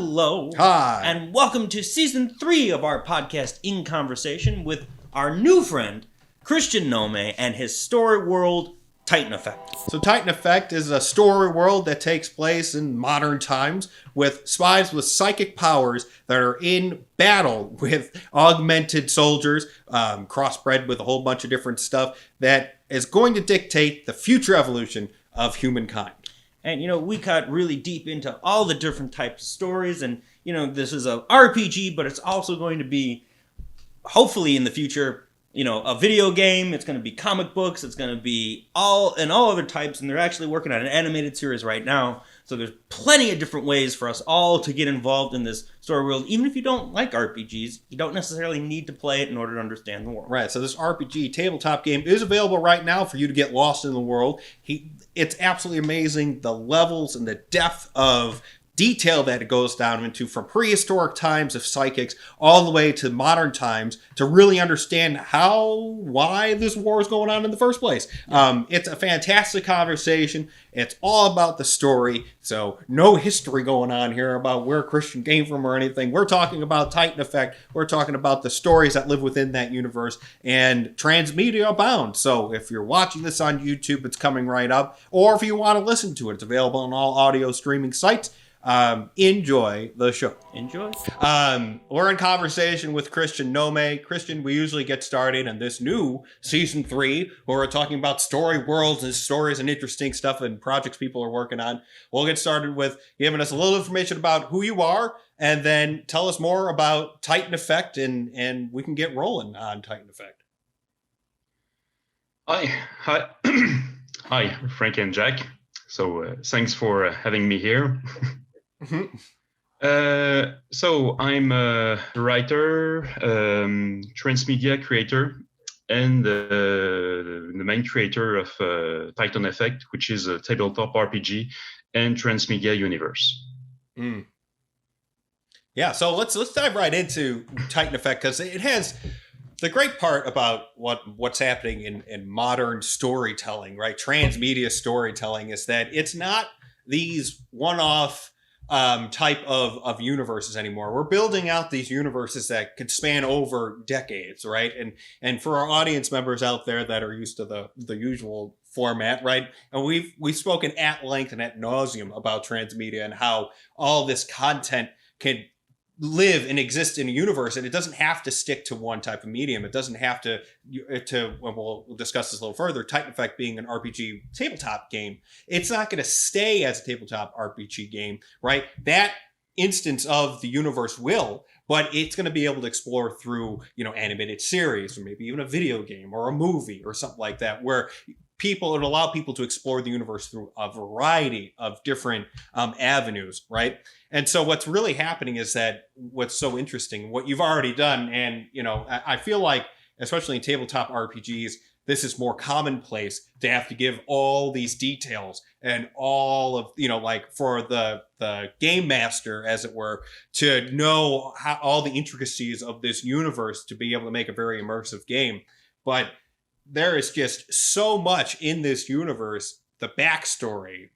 Hello. Hi. And welcome to Season 3 of our podcast, In Conversation, with our new friend, Christian Nommay, and his story world, Titan Effect. So Titan Effect is a story world that takes place in modern times with spies with psychic powers that are in battle with augmented soldiers, crossbred with a whole bunch of different stuff that is going to dictate the future evolution of humankind. And, we got really deep into all the different types of stories. And, this is a RPG, but it's also going to be, hopefully in the future, a video game. It's going to be comic books. It's going to be all other types. And they're actually working on an animated series right now. So there's plenty of different ways for us all to get involved in this story world. Even if you don't like RPGs, you don't necessarily need to play it in order to understand the world. Right. So this RPG tabletop game is available right now for you to get lost in the world. It's absolutely amazing, the levels and the depth of detail that it goes down into, from prehistoric times of psychics all the way to modern times, to really understand why this war is going on in the first place. It's a fantastic conversation. It's all about the story. So no history going on here about where Christian came from or anything. We're talking about Titan Effect. We're talking about the stories that live within that universe, and transmedia abound. So if you're watching this on YouTube, it's coming right up. Or if you want to listen to it, it's available on all audio streaming sites. Enjoy the show. Enjoy. We're in conversation with Christian Nommay. Christian, we usually get started in this new season 3, where we're talking about story worlds and stories and interesting stuff and projects people are working on. We'll get started with giving us a little information about who you are, and then tell us more about Titan Effect, and we can get rolling on Titan Effect. Hi, hi, Frank and Jack. So thanks for having me here. So I'm a writer, transmedia creator, and the main creator of Titan Effect, which is a tabletop RPG and transmedia universe. Yeah, so let's dive right into Titan Effect, because it has the great part about what's happening in modern storytelling, right? Transmedia storytelling, is that it's not these one-off type of universes anymore. We're building out these universes that could span over decades, right? And for our audience members out there that are used to the usual format, right? And we've spoken at length and at nauseum about transmedia and how all this content can live and exist in a universe, and it doesn't have to stick to one type of medium. It doesn't have to we'll discuss this a little further, Titan Effect being an RPG tabletop game, it's not going to stay as a tabletop RPG game, right? That instance of the universe will, but it's going to be able to explore through, animated series, or maybe even a video game or a movie or something like that, where it'll allow people to explore the universe through a variety of different avenues, right? And so what's really happening is that what's so interesting, what you've already done, and, I feel like, especially in tabletop RPGs, this is more commonplace to have to give all these details and all of, like for the game master, as it were, to know how all the intricacies of this universe to be able to make a very immersive game. But there is just so much in this universe, the backstory,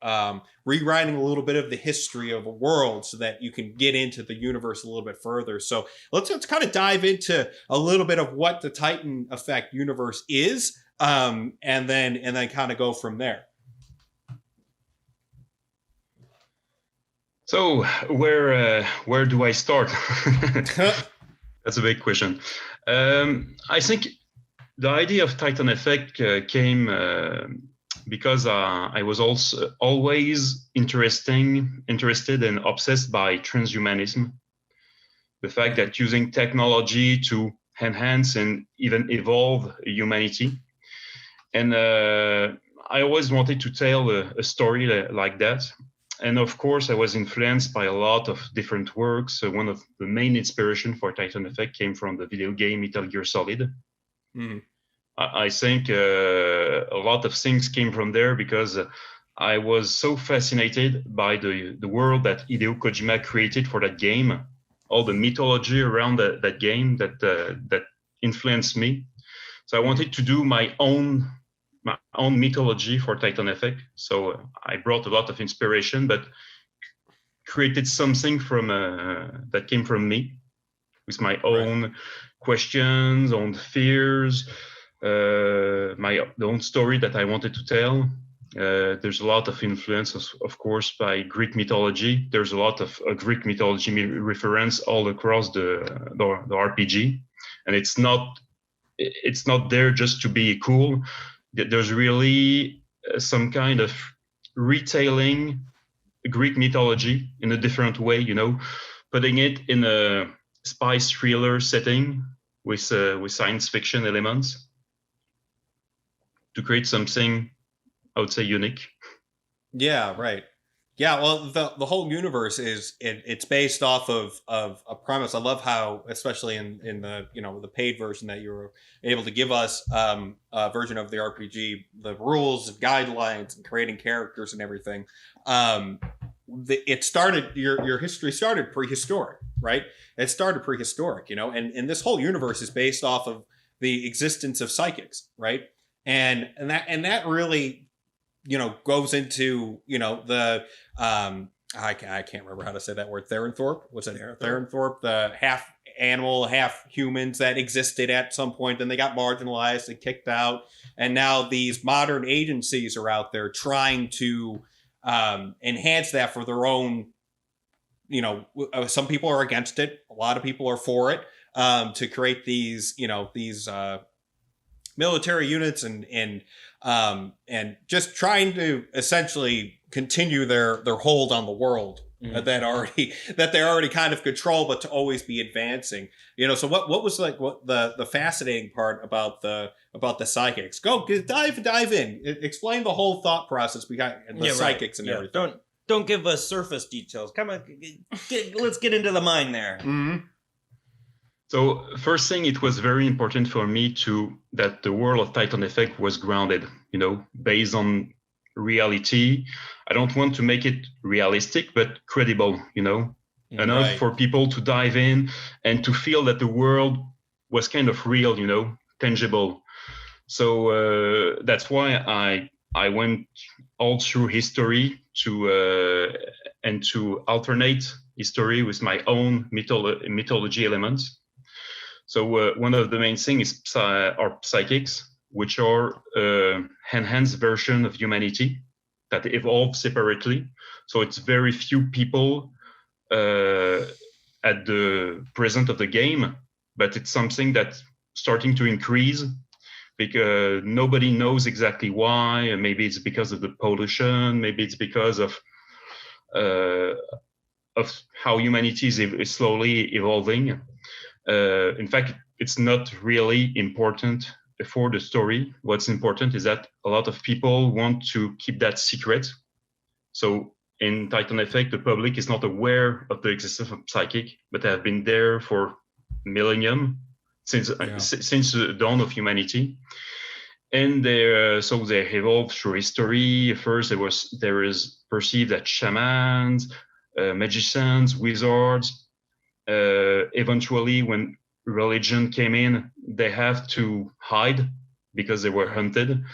rewriting a little bit of the history of a world so that you can get into the universe a little bit further. So let's kind of dive into a little bit of what the Titan Effect universe is, and then kind of go from there. So where do I start? That's a big question. I think the idea of Titan Effect came because I was also always interested and obsessed by transhumanism. The fact that using technology to enhance and even evolve humanity. And I always wanted to tell a story like that. And of course, I was influenced by a lot of different works. One of the main inspiration for Titan Effect came from the video game Metal Gear Solid. I think a lot of things came from there because I was so fascinated by the world that Hideo Kojima created for that game, all the mythology around that game that influenced me. So I wanted to do my own mythology for Titan Effect. So I brought a lot of inspiration, but created something from that came from me, with my own questions, own fears, my own story that I wanted to tell. There's a lot of influence, of course, by Greek mythology. There's a lot of Greek mythology reference all across the RPG, and it's not there just to be cool. There's really some kind of retailing Greek mythology in a different way, you know, putting it in a spies thriller setting with science fiction elements to create something, I would say, unique. Yeah, right. Yeah, well, the whole universe it's based off of a premise. I love how, especially in the the paid version that you were able to give us, a version of the RPG, the rules and guidelines and creating characters and everything. It started your history started prehistoric, right? It started prehistoric, and this whole universe is based off of the existence of psychics, right? And that really goes into the I can't remember how to say that word. Theranthorpe. What's it? Theranthorpe, the half animal, half humans that existed at some point, and they got marginalized and kicked out, and now these modern agencies are out there trying to enhance that for their own. Some people are against it. A lot of people are for it. To create these military units and just trying to essentially continue their hold on the world that they already kind of control, but to always be advancing. So what was what the fascinating part about the psychics? Go dive in. Explain the whole thought process behind the psychics and everything. Don't give us surface details. Come on, let's get into the mind there. Mm-hmm. So first thing, it was very important for me that the world of Titan Effect was grounded, based on reality. I don't want to make it realistic, but credible, enough for people to dive in and to feel that the world was kind of real, tangible. So that's why I went all through history and to alternate history with my own mythology elements. So one of the main things are psychics, which are enhanced version of humanity that evolve separately. So it's very few people at the present of the game, but it's something that's starting to increase because nobody knows exactly why. Maybe it's because of the pollution. Maybe it's because of how humanity is slowly evolving. In fact, it's not really important for the story. What's important is that a lot of people want to keep that secret. So in Titan Effect, the public is not aware of the existence of psychic, but have been there for millennium since the dawn of humanity. And they evolved through history. First, there is perceived as shamans, magicians, wizards. Eventually, when religion came in, they have to hide because they were hunted.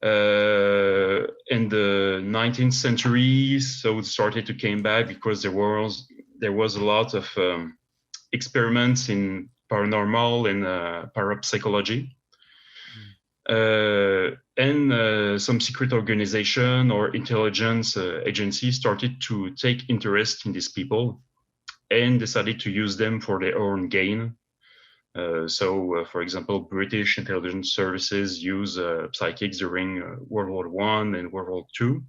In the 19th century, so it started to came back because there was a lot of experiments in paranormal and parapsychology. And some secret organization or intelligence agency started to take interest in these people and decided to use them for their own gain. For example, British intelligence services use psychics during World War I and World War II.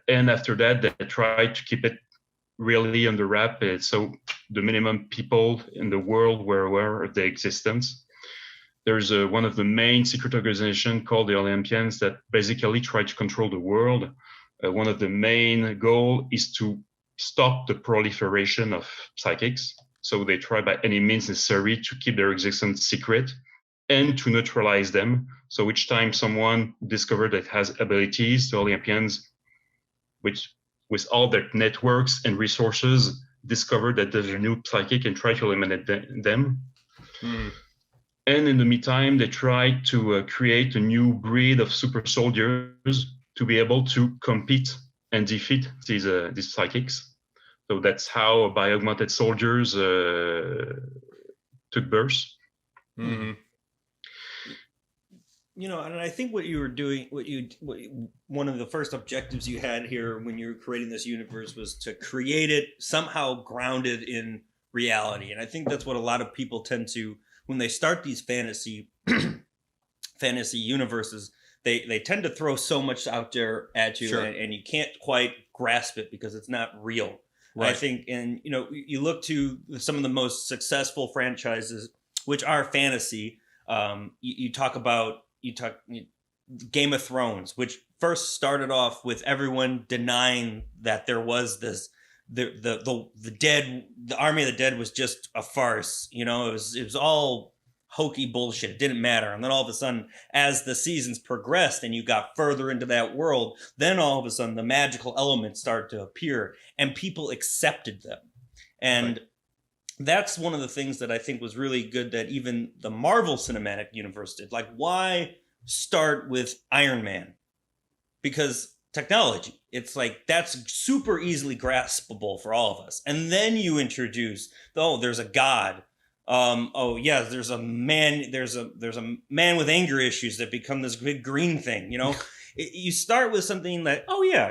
And after that, they tried to keep it really under wrap. So the minimum people in the world were aware of their existence. There's one of the main secret organizations called the Olympians that basically try to control the world. One of the main goals is to stop the proliferation of psychics. So they try by any means necessary to keep their existence secret and to neutralize them. So each time someone discovered that has abilities, the Olympians, which with all their networks and resources, discovered that there's a new psychic and try to eliminate them. And in the meantime, they tried to create a new breed of super soldiers to be able to compete and defeat these psychics. So that's how bio-augmented soldiers took birth. Mm-hmm. You know, and I think what you were doing, one of the first objectives you had here when you were creating this universe was to create it somehow grounded in reality. And I think that's what a lot of people tend to, when they start these fantasy universes, they tend to throw so much out there at you, Sure. and you can't quite grasp it because it's not real. Right. I think, and you know, you look to some of the most successful franchises, which are fantasy. You talk Game of Thrones, which first started off with everyone denying that there was this the Army of the Dead was just a farce. You know, it was all hokey bullshit. It didn't matter. And then all of a sudden, as the seasons progressed and you got further into that world, then all of a sudden the magical elements started to appear and people accepted them. And that's one of the things that I think was really good that even the Marvel Cinematic Universe did. Like, why start with Iron Man? Because technology, it's like that's super easily graspable for all of us. And then you introduce, there's a god. There's a man man with anger issues that become this big green thing, you know. You start with something that,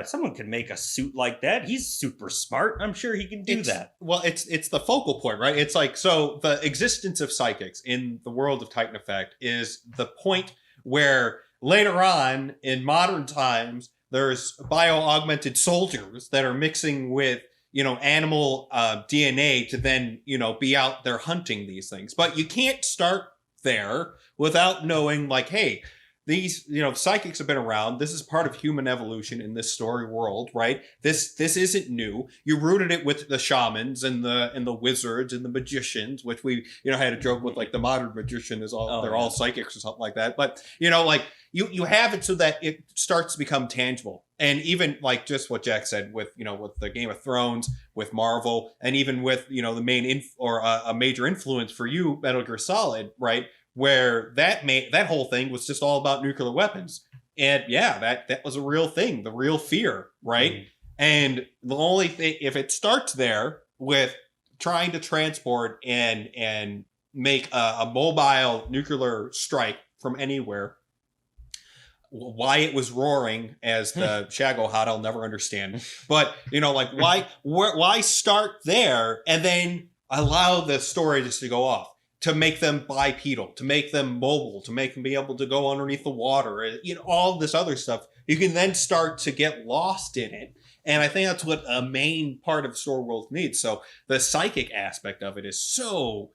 someone could make a suit like that. He's super smart. I'm sure he can do that. Well, it's the focal point, right? It's like, so the existence of psychics in the world of Titan Effect is the point where later on in modern times, there's bio-augmented soldiers that are mixing with, you know, animal DNA to then, you know, be out there hunting these things. But you can't start there without knowing, like, hey, these, you know, psychics have been around. This is part of human evolution in this story world, right? This isn't new. You rooted it with the shamans and the wizards and the magicians, which we, you know, had a joke with, like, the modern magician is all all psychics or something like that. But, you know, like you have it so that it starts to become tangible. And even like just what Jack said with, you know, with the Game of Thrones, with Marvel, and even with, you know, the main a major influence for you, Metal Gear Solid, right? Where that whole thing was just all about nuclear weapons. And yeah, that was a real thing, the real fear, right? Mm-hmm. And the only thing, if it starts there with trying to transport and make a mobile nuclear strike from anywhere, why it was roaring as the Shagohod, I'll never understand. But, you know, like, why start there and then allow the story just to go off? To make them bipedal, to make them mobile, to make them be able to go underneath the water, you know, all this other stuff. You can then start to get lost in it. And I think that's what a main part of StoryWorld needs. So the psychic aspect of it is so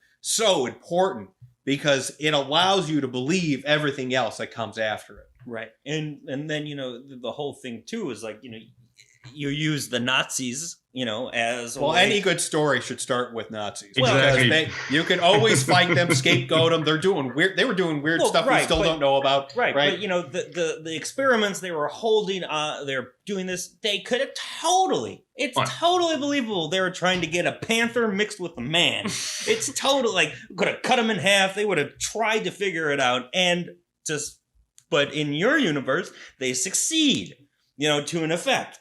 important because it allows you to believe everything else that comes after it. Right. And then, you know, the whole thing too is like, you know, you use the Nazis, you know, as any good story should start with Nazis. Exactly. Because you can always fight them, scapegoat them. They were doing weird stuff we still don't know about. Right. But you know, the experiments they were holding, they're doing this. They could have totally believable. They were trying to get a panther mixed with a man. It's totally like could have cut them in half. They would have tried to figure it out but in your universe, they succeed. You know, to an effect.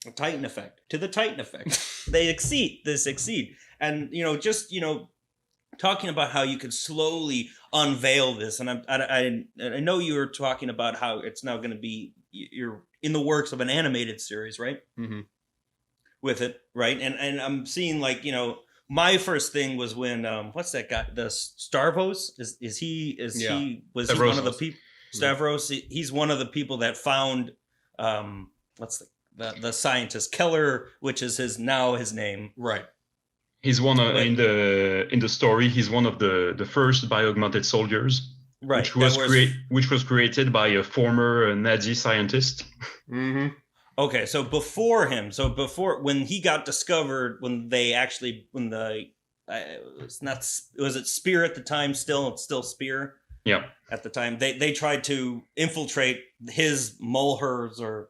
A Titan effect to the Titan effect. They succeed. And, you know, just, you know, talking about how you could slowly unveil this. And I know you were talking about how it's now going to be, you're in the works of an animated series, right? Mm-hmm. With it. Right. And I'm seeing like, you know, my first thing was when, what's that guy? The Stavros he was he one of the people, Stavros. He's one of the people that found, the scientist Keller, which is his name. Right. He's one of, in the story. He's one of the first bio-augmented soldiers, right? Which was created by a former Nazi scientist. Mm-hmm. Okay, so before when he got discovered, was it Spear at the time? It's still Spear. Yeah. At the time, they tried to infiltrate his Mulher's or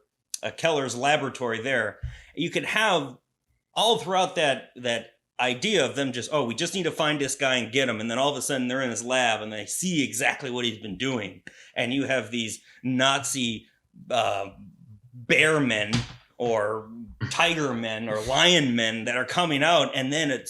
Keller's laboratory there. You could have all throughout that idea of them just, we just need to find this guy and get him. And then all of a sudden they're in his lab and they see exactly what he's been doing. And you have these Nazi bear men or tiger men or lion men that are coming out, and then it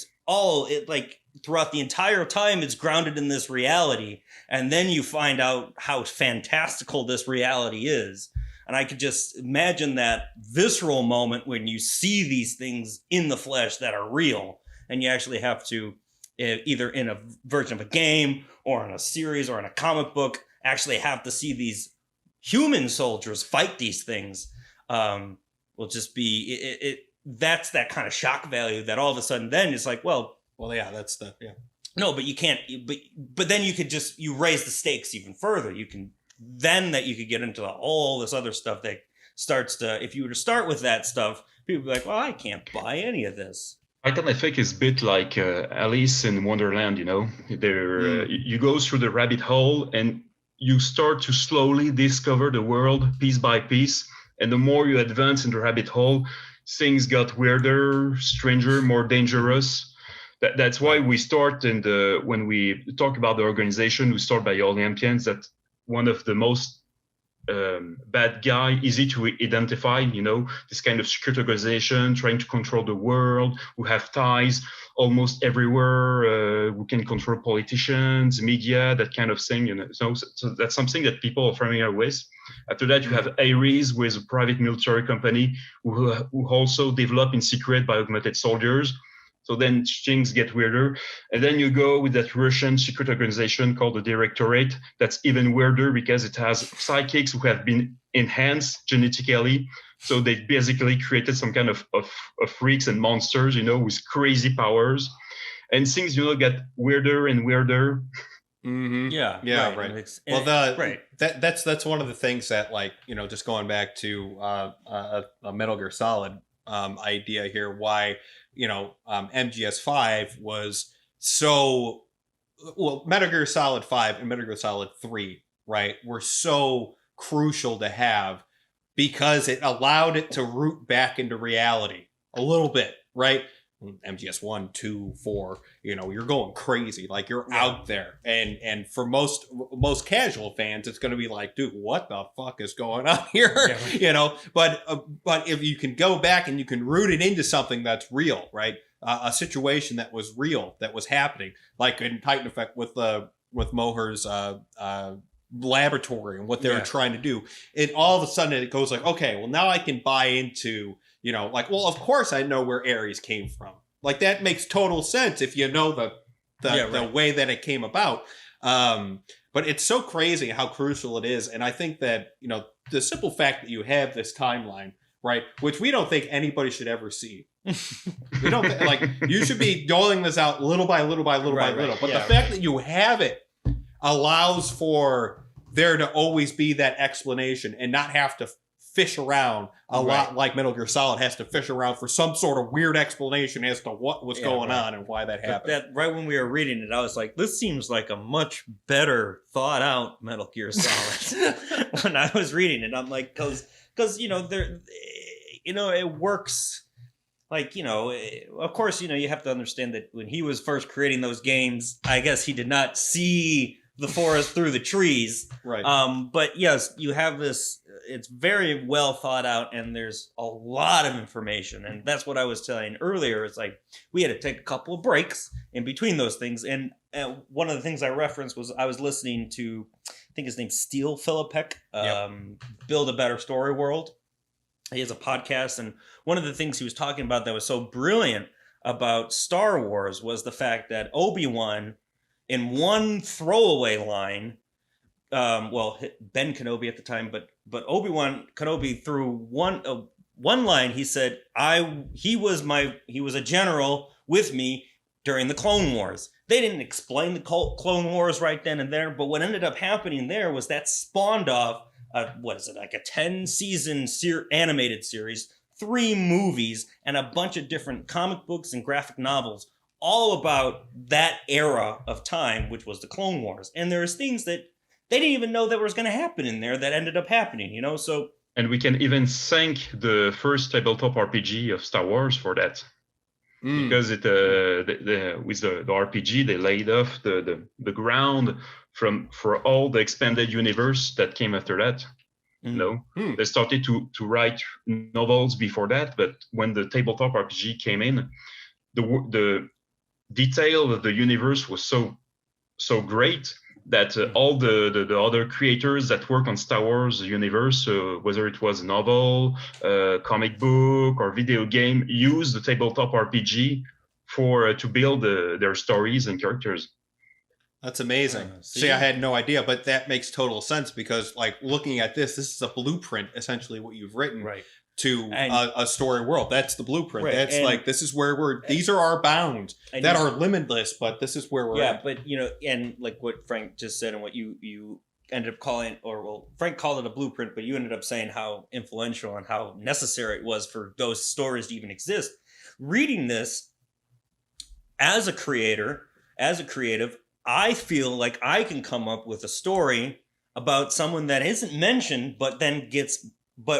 throughout the entire time it's grounded in this reality, and then you find out how fantastical this reality is. And I could just imagine that visceral moment when you see these things in the flesh that are real, and you actually have to, either in a version of a game or in a series or in a comic book, actually have to see these human soldiers fight these things. Will just be that's that kind of shock value that all of a sudden then it's like, well, yeah, that's the no, but you can't, but then you could you raise the stakes even further. You could get into all this other stuff that starts to, if you were to start with that stuff, people would be like, well, I can't buy any of this. Titan Effect is a bit like Alice in Wonderland, you know. You go through the rabbit hole and you start to slowly discover the world piece by piece. And the more you advance in the rabbit hole, things got weirder, stranger, more dangerous. That's why we start when we talk about the organization, we start by the Olympians. That one of the most bad guy, easy to identify, you know, this kind of secret organization trying to control the world, who have ties almost everywhere, who can control politicians, media, that kind of thing, you know. So that's something that people are familiar with. After that, you have Ares, with a private military company who also develop in secret by augmented soldiers. So then things get weirder. And then you go with that Russian secret organization called the Directorate. That's even weirder because it has psychics who have been enhanced genetically. So they basically created some kind of freaks and monsters, you know, with crazy powers. And things, you know, get weirder and weirder. Mm-hmm. Yeah, right. That's one of the things that, like, you know, just going back to a Metal Gear Solid idea here, why, you know, MGS5 was so, well, Metal Gear Solid 5 and Metal Gear Solid 3, right, were so crucial to have because it allowed it to root back into reality a little bit, right? MGS 1, 2, 4, you know, you're going crazy, like you're out there, and for most casual fans, it's going to be like, dude, what the fuck is going on here? You know, but if you can go back and you can root it into something that's real, right? A situation that was real, that was happening, like in Titan Effect with Moher's laboratory and what they were trying to do. It all of a sudden it goes like, okay, well, now I can buy into, you know, like, well, of course I know where Ares came from. Like, that makes total sense if you know the way that it came about. But it's so crazy how crucial it is. And I think that, you know, the simple fact that you have this timeline, right, which we don't think anybody should ever see. We don't like, you should be doling this out little by little by little by little. But the fact that you have it allows for there to always be that explanation and not have to fish around a lot like Metal Gear Solid has to fish around for some sort of weird explanation as to what was going on and why that happened. That right when we were reading it, I was like, this seems like a much better thought out Metal Gear Solid. When I was reading it, I'm like, because you know, there, you know, it works. Like, you know, of course, you know, you have to understand that when he was first creating those games, I guess he did not see the forest through the trees. Right. But yes, you have this, it's very well thought out, and there's a lot of information. And that's what I was telling earlier. It's like, we had to take a couple of breaks in between those things. And one of the things I referenced was I was listening to, I think his name's Steele Philippek, Build a Better Story World. He has a podcast, and one of the things he was talking about that was so brilliant about Star Wars was the fact that Obi-Wan, in one throwaway line, Ben Kenobi at the time, but Obi-Wan Kenobi, through one line, he said, he was a general with me during the Clone Wars. They didn't explain the Clone Wars right then and there, but what ended up happening there was that spawned off like a 10-season animated series, 3 movies, and a bunch of different comic books and graphic novels, all about that era of time, which was the Clone Wars. And there's things that they didn't even know that was going to happen in there that ended up happening, you know? So, and we can even thank the first tabletop RPG of Star Wars for that. Because with the RPG, they laid off the ground for all the expanded universe that came after that. They started to write novels before that, but when the tabletop RPG came in, the detail of the universe was so great that all the other creators that work on Star Wars universe, whether it was a novel, comic book, or video game, used the tabletop RPG to build their stories and characters. That's amazing. See, I had no idea, but that makes total sense because, like, looking at this is a blueprint, essentially, what you've written to a story world. That's the blueprint. Right. That's like, this is where these are our bounds that are limitless, but this is where we're at. But, and like what Frank just said and what you ended up calling, Frank called it a blueprint, but you ended up saying how influential and how necessary it was for those stories to even exist. Reading this, as a creative, I feel like I can come up with a story about someone that isn't mentioned, but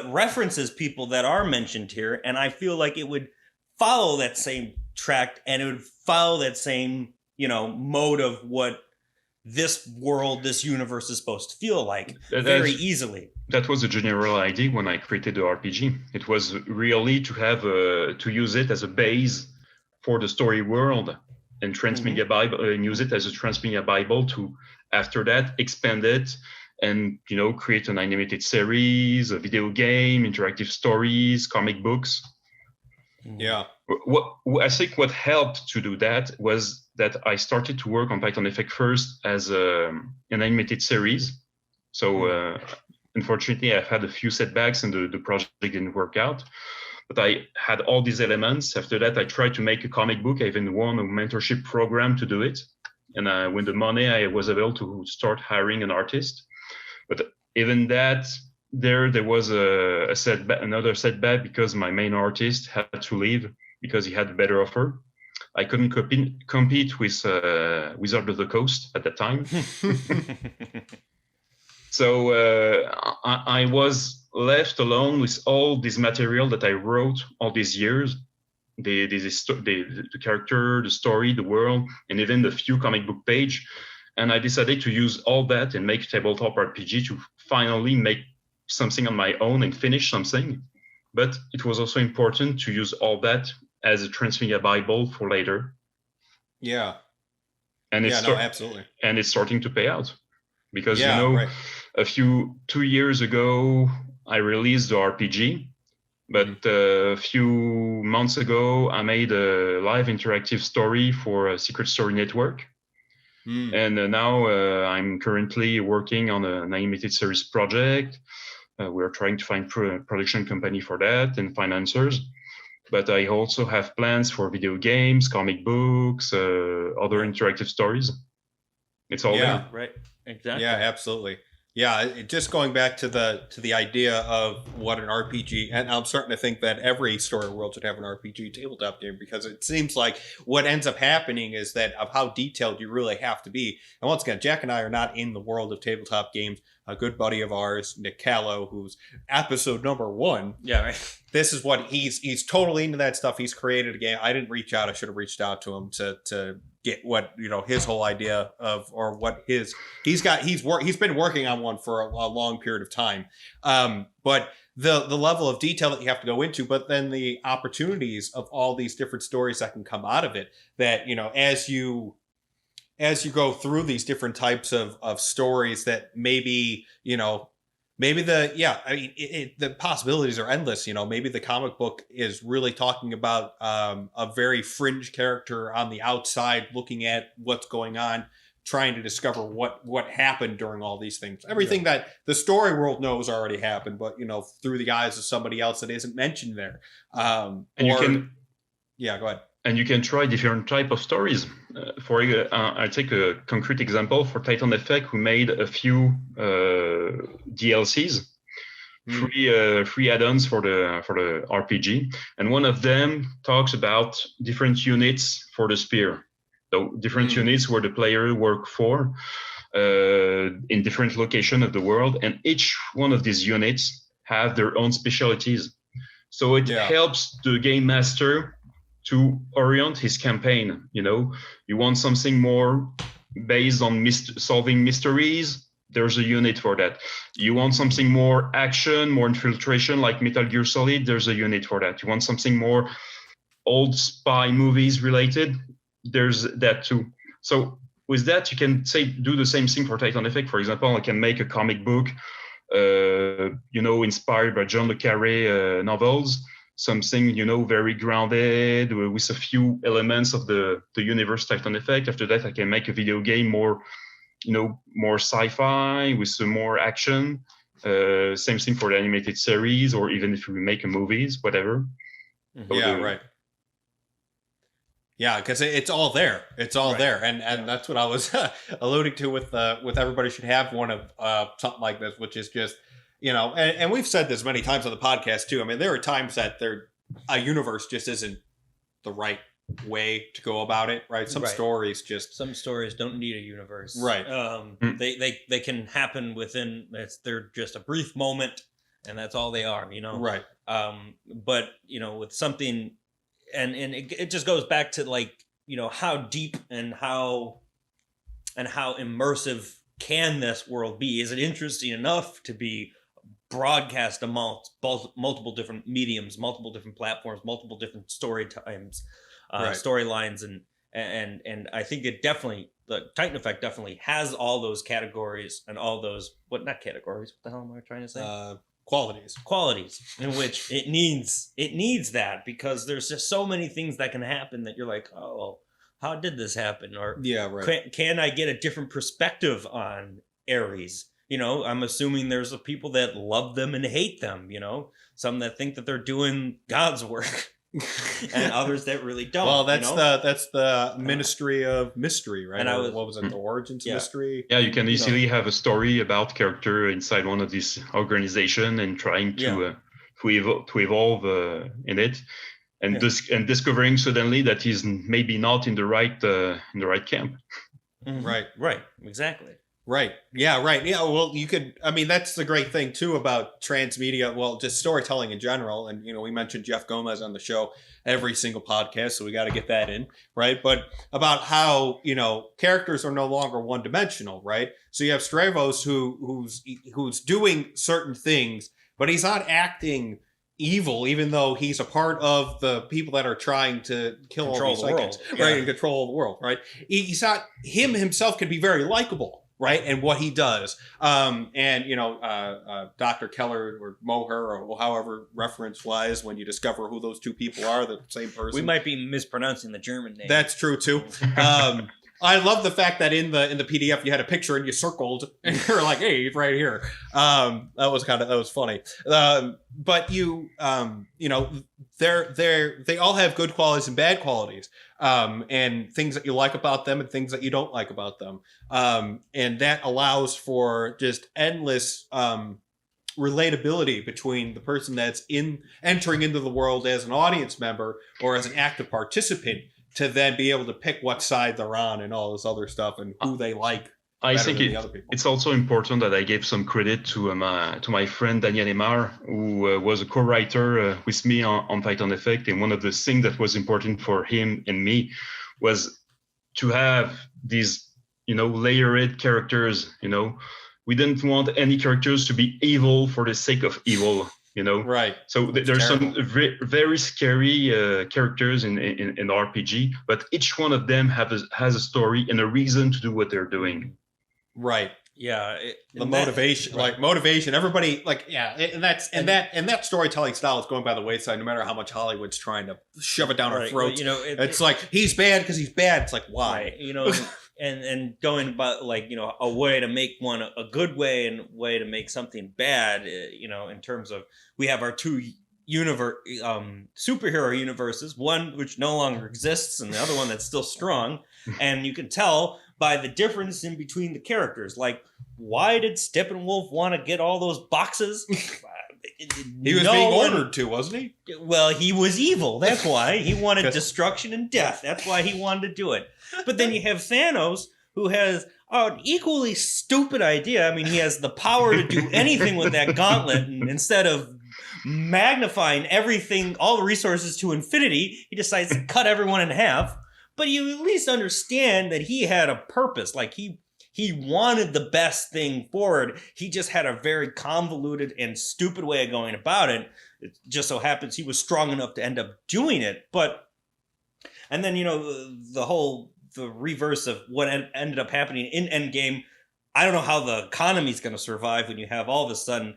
references people that are mentioned here. And I feel like it would follow that same track and it would follow that same, mode of what this world, this universe is supposed to feel like very easily. That was the general idea when I created the RPG. It was really to have to use it as a base for the story world. And transmedia Bible, and use it as a transmedia Bible to, after that, expand it and create an animated series, a video game, interactive stories, comic books. Yeah. I think what helped to do that was that I started to work on Titan Effect first as an animated series. So unfortunately, I've had a few setbacks and the project didn't work out. But I had all these elements. After that, I tried to make a comic book. I even won a mentorship program to do it. And with the money, I was able to start hiring an artist. But even that, there was a setback, another setback, because my main artist had to leave because he had a better offer. I couldn't compete with Wizard of the Coast at that time. So I was left alone with all this material that I wrote all these years, the character, the story, the world, and even the few comic book page. And I decided to use all that and make tabletop RPG to finally make something on my own and finish something. But it was also important to use all that as a transmedia Bible for later. Yeah. And absolutely. And it's starting to pay out. Because, 2 years ago, I released the RPG, but a few months ago, I made a live interactive story for a Secret Story Network. And now I'm currently working on an animated series project. We're trying to find a production company for that and financiers. But I also have plans for video games, comic books, other interactive stories. It's all there. Right. Exactly. Yeah, absolutely. Yeah, just going back to the idea of what an RPG, and I'm starting to think that every story world should have an RPG tabletop game, because it seems like what ends up happening is that of how detailed you really have to be. And once again, Jack and I are not in the world of tabletop games. A good buddy of ours, Nick Callow, who's episode number 1. Yeah, right. This is what he's totally into that stuff. He's created a game. I didn't reach out. I should have reached out to him to get what his whole idea of, or what he's been working on one for a long period of time. But the level of detail that you have to go into, but then the opportunities of all these different stories that can come out of it, that as you go through these different types of stories, that maybe the possibilities are endless. Maybe the comic book is really talking about a very fringe character on the outside, looking at what's going on, trying to discover what happened during all these things. Everything that the story world knows already happened, but through the eyes of somebody else that isn't mentioned there. Go ahead. And you can try different type of stories. I take a concrete example for Titan Effect. We made a few DLCs, free add-ons for the RPG, and one of them talks about different units for the spear. So different units where the player work for in different locations of the world, and each one of these units have their own specialties. So it helps the game master to orient his campaign. You want something more based on solving mysteries, there's a unit for that. You want something more action, more infiltration, like Metal Gear Solid, there's a unit for that. You want something more old spy movies related, there's that too. So with that, you can do the same thing for Titan Effect. For example, I can make a comic book, inspired by John le Carré novels, something, very grounded with a few elements of the universe Titan Effect. After that, I can make a video game more sci-fi with some more action. Same thing for the animated series, or even if we make a movies, whatever. Right. Yeah, because it's all there. It's all there, and that's what I was alluding to with everybody should have one of something like this, which is just and we've said this many times on the podcast too. I mean, there are times that a universe just isn't the right way to go about it, right? Some stories don't need a universe, right? They can happen within. They're just a brief moment, and that's all they are, right? But with something. And it just goes back to how deep and how immersive can this world be? Is it interesting enough to be broadcast amongst multiple different mediums, multiple different platforms, multiple different storylines, and I think the Titan Effect definitely has all those categories and all those not categories? What the hell am I trying to say? Qualities in which it needs that, because there's just so many things that can happen that you're like, oh, how did this happen? Or can I get a different perspective on Ares? I'm assuming there's people that love them and hate them, some that think that they're doing God's work. And others that really don't. Well, that's the Ministry of Mystery, right? And what was it? The Origins of Mystery. Yeah, you can easily have a story about character inside one of these organization and trying to evolve in it, and discovering suddenly that he's maybe not in the right camp. Mm-hmm. Right, exactly. Right. Yeah, right. Yeah, well, that's the great thing, too, about transmedia, well, just storytelling in general. And, we mentioned Jeff Gomez on the show every single podcast, so we got to get that in, right? But about how, characters are no longer one-dimensional, right? So you have Stravos who's doing certain things, but he's not acting evil, even though he's a part of the people that are trying to kill all these psychics, right? And control the world, right? He's not, himself can be very likable. Right, and what he does, Dr. Keller or Moher, or however reference flies, when you discover who those two people are, the same person. We might be mispronouncing the German name. That's true too. I love the fact that in the PDF you had a picture and you circled and you're like, hey, he's right here. That was funny. But they all have good qualities and bad qualities, and things that you like about them and things that you don't like about them. And that allows for just endless relatability between the person that's entering into the world as an audience member or as an active participant, to then be able to pick what side they're on and all this other stuff and who they like. I think it's also important that I gave some credit to my friend Daniel Aymar, who was a co-writer with me on Titan Effect. And one of the things that was important for him and me was to have these, layered characters. We didn't want any characters to be evil for the sake of evil. Right. So there's some very scary characters in RPG, but each one of them has a story and a reason to do what they're doing. Right. Yeah. Motivation. Everybody, and that storytelling style is going by the wayside. No matter how much Hollywood's trying to shove it down our throats, it's like he's bad because he's bad. It's like why, and going about a way to make one a good way and a way to make something bad. In terms of, we have our two superhero universes, one which no longer exists and the other one that's still strong, and you can tell by the difference in between the characters. Like, why did Steppenwolf want to get all those boxes? He was being ordered to, wasn't he? Well, he was evil. That's why. He wanted destruction and death. That's why he wanted to do it. But then you have Thanos, who has an equally stupid idea. I mean, he has the power to do anything with that gauntlet, and instead of magnifying everything, all the resources to infinity, he decides to cut everyone in half. But you at least understand that he had a purpose. Like, he he wanted the best thing forward. He just had a very convoluted and stupid way of going about it. It just so happens he was strong enough to end up doing it. And then, the reverse of what ended up happening in Endgame. I don't know how the economy's going to survive when you have all of a sudden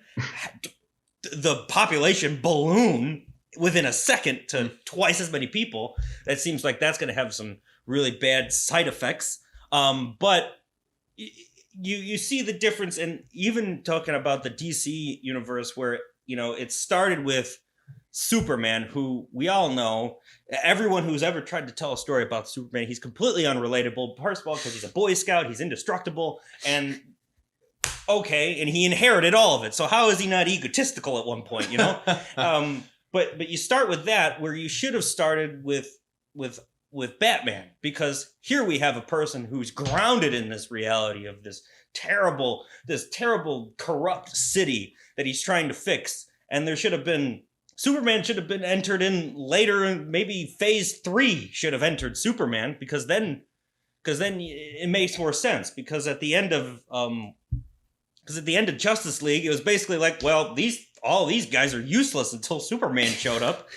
the population balloon within a second to twice as many people. That seems like that's going to have some really bad side effects. But you see the difference, and even talking about the DC universe, where it started with Superman, who we all know, everyone who's ever tried to tell a story about Superman, he's completely unrelatable. First of all, because he's a Boy Scout, he's indestructible, and okay, and he inherited all of it. So how is he not egotistical at one point? But you start with that, where you should have started with Batman, because here we have a person who's grounded in this reality of this terrible corrupt city that he's trying to fix, and Superman should have been entered in later, and maybe phase 3 should have entered Superman, because then it makes more sense. Because at the end of Justice League, it was basically like, well, all these guys are useless until Superman showed up.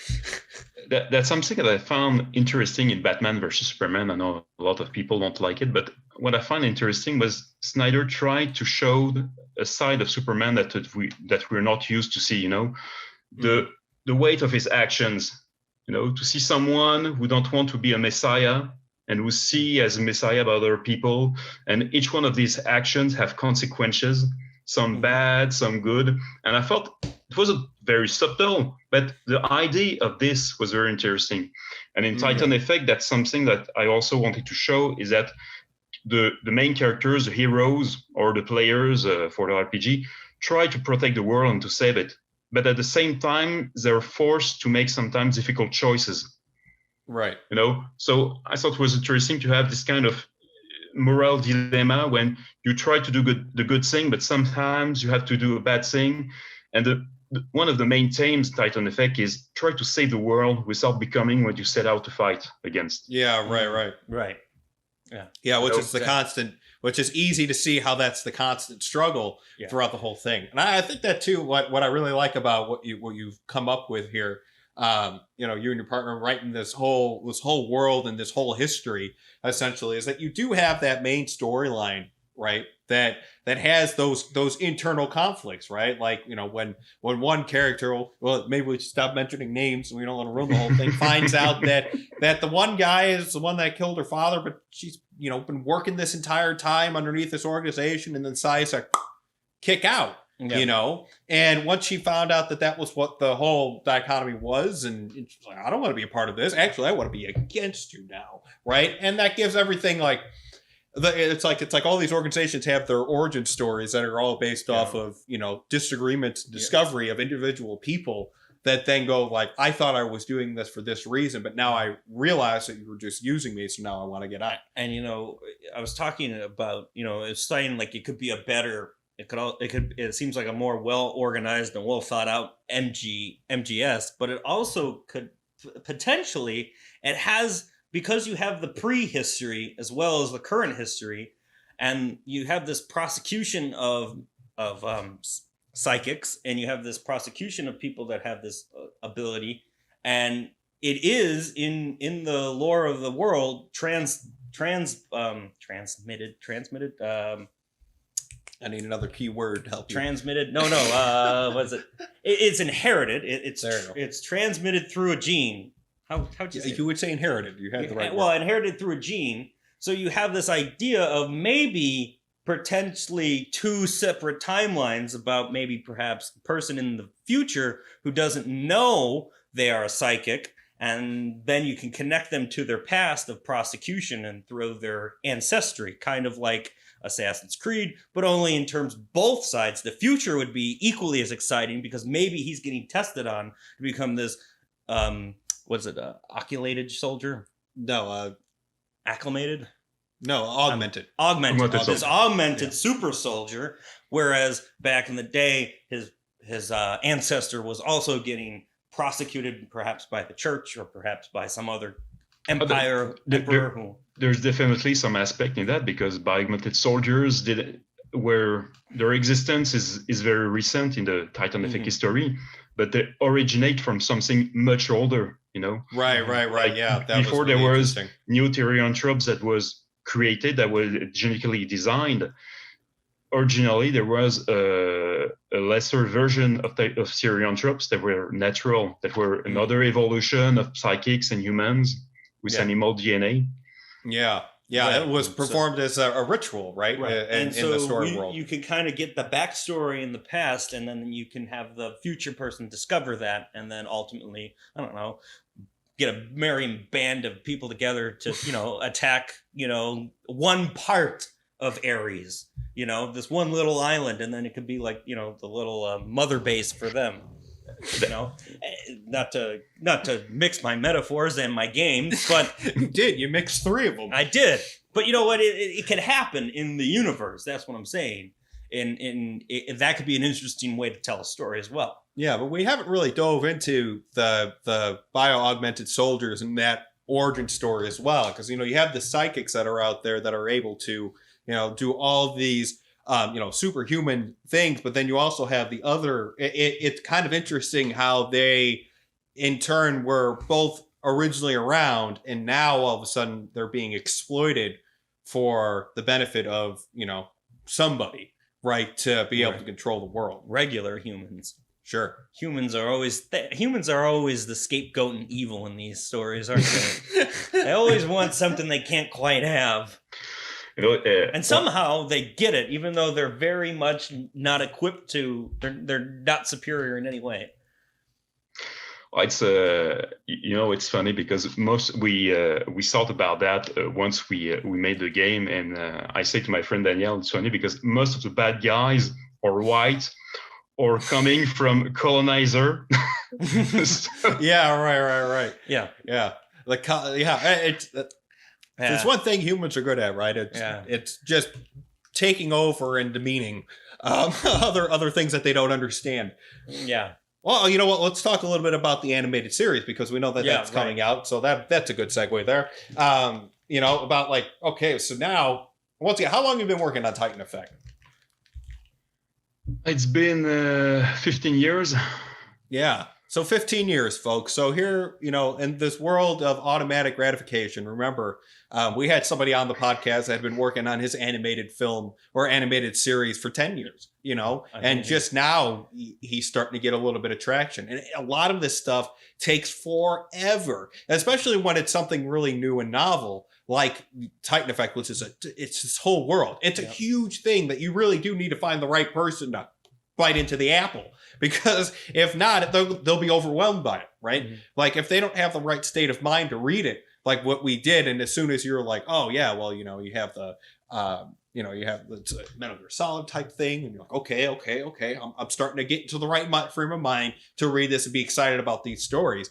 That's something that I found interesting in Batman versus Superman. I know a lot of people don't like it, but what I find interesting was Snyder tried to show a side of Superman that we're not used to see. The weight of his actions, to see someone who don't want to be a messiah and who see as a messiah by other people, and each one of these actions have consequences, some bad, some good. And I felt it wasn't very subtle, but the idea of this was very interesting. And in Titan Effect, that's something that I also wanted to show, is that the main characters, the heroes or the players for the RPG, try to protect the world and to save it. But at the same time, they're forced to make sometimes difficult choices. Right. So I thought it was interesting to have this kind of moral dilemma when you try to do the good thing, but sometimes you have to do a bad thing. And one of the main themes Titan Effect is try to save the world without becoming what you set out to fight against. Yeah, right. Yeah, which is easy to see how that's the constant struggle throughout the whole thing. And I think that too, what I really like about what you've come up with here, you and your partner writing this whole world and this whole history, essentially, is that you do have that main storyline, right? That has those internal conflicts, right? Like, when one character, well, maybe we should stop mentioning names so we don't want to ruin the whole thing, finds out that the one guy is the one that killed her father, but she's, been working this entire time underneath this organization, and then decides to kick out, and once she found out that was what the whole dichotomy was, and she's like, I don't want to be a part of this. Actually, I want to be against you now, right? And that gives everything like, it's like all these organizations have their origin stories that are all based off of disagreements, discovery of individual people that then go like, I thought I was doing this for this reason, but now I realize that you were just using me, so now I want to get out. And I was talking about it's saying like it could be a better, it seems like a more well organized and well thought out MGS, but it also could potentially, it has, because you have the prehistory as well as the current history, and you have this prosecution of psychics, and you have this prosecution of people that have this ability, and it is in the lore of the world transmitted. I need another key word to help you. Transmitted. No. What is it? It's inherited. It's transmitted through a gene. How'd you say? You would say inherited. You had the right word. Well, inherited through a gene. So you have this idea of maybe potentially two separate timelines about maybe perhaps a person in the future who doesn't know they are a psychic, and then you can connect them to their past of prosecution and through their ancestry, kind of like Assassin's Creed, but only in terms of both sides. The future would be equally as exciting because maybe he's getting tested on to become this, oculated soldier? No, acclimated? No, augmented. This augmented super soldier, whereas back in the day, his ancestor was also getting prosecuted, perhaps by the church or perhaps by some other Empire emperor who. There's definitely some aspect in that because Bioaugmented Soldiers where their existence is very recent in the Titan Effect history, but they originate from something much older, you know. Right. Like Yeah. before there was new Tyrion troops that was created, that was genetically designed. Originally, there was a lesser version of Tyrion troops that were natural, that were another evolution of psychics and humans with animal DNA. Yeah. Right. It was performed as a ritual, right? In the story world. You can kind of get the backstory in the past, and then you can have the future person discover that, and then ultimately, I don't know, get a merry band of people together to, you know, attack, you know, one part of Ares, you know, this one little island, and then it could be like, you know, the little mother base for them. You know, not to mix my metaphors and my games, but you mixed 3 of them. I did, but you know what? It could happen in the universe. That's what I'm saying, and that could be an interesting way to tell a story as well. Yeah, but we haven't really dove into the bio-augmented soldiers and that origin story as well, because you know you have the psychics that are out there that are able to, you know, do all these you know, superhuman things, but then you also have the other. It's kind of interesting how they, in turn, were both originally around, and now all of a sudden they're being exploited for the benefit of, you know, somebody, right, to be able to control the world. Regular humans. Sure. Humans are always the scapegoat and evil in these stories, aren't they? They always want something they can't quite have. You know, and somehow they get it, even though they're very much not equipped to. They're not superior in any way. It's you know, it's funny because we thought about that once we made the game, and I say to my friend Danielle, it's funny because most of the bad guys are white or coming from colonizer. Yeah, right. Yeah. There's one thing humans are good at, right? It's just taking over and demeaning other things that they don't understand. Yeah. Well, you know what? Let's talk a little bit about the animated series because we know that that's coming out. So that's a good segue there. You know, about like, okay, so now, once again, how long have you been working on Titan Effect? It's been 15 years. Yeah. So 15 years, folks. So here, you know, in this world of automatic gratification, remember, we had somebody on the podcast that had been working on his animated film or animated series for 10 years, you know, and just now he's starting to get a little bit of traction. And a lot of this stuff takes forever, especially when it's something really new and novel, like Titan Effect, which is it's this whole world. It's a huge thing that you really do need to find the right person to bite into the apple, because if not, they'll be overwhelmed by it, right? Mm-hmm. Like if they don't have the right state of mind to read it, like what we did, and as soon as you're like, oh yeah, well, you know, you have the you have the Metal Gear Solid type thing, and you're like, okay, I'm starting to get into the right frame of mind to read this and be excited about these stories.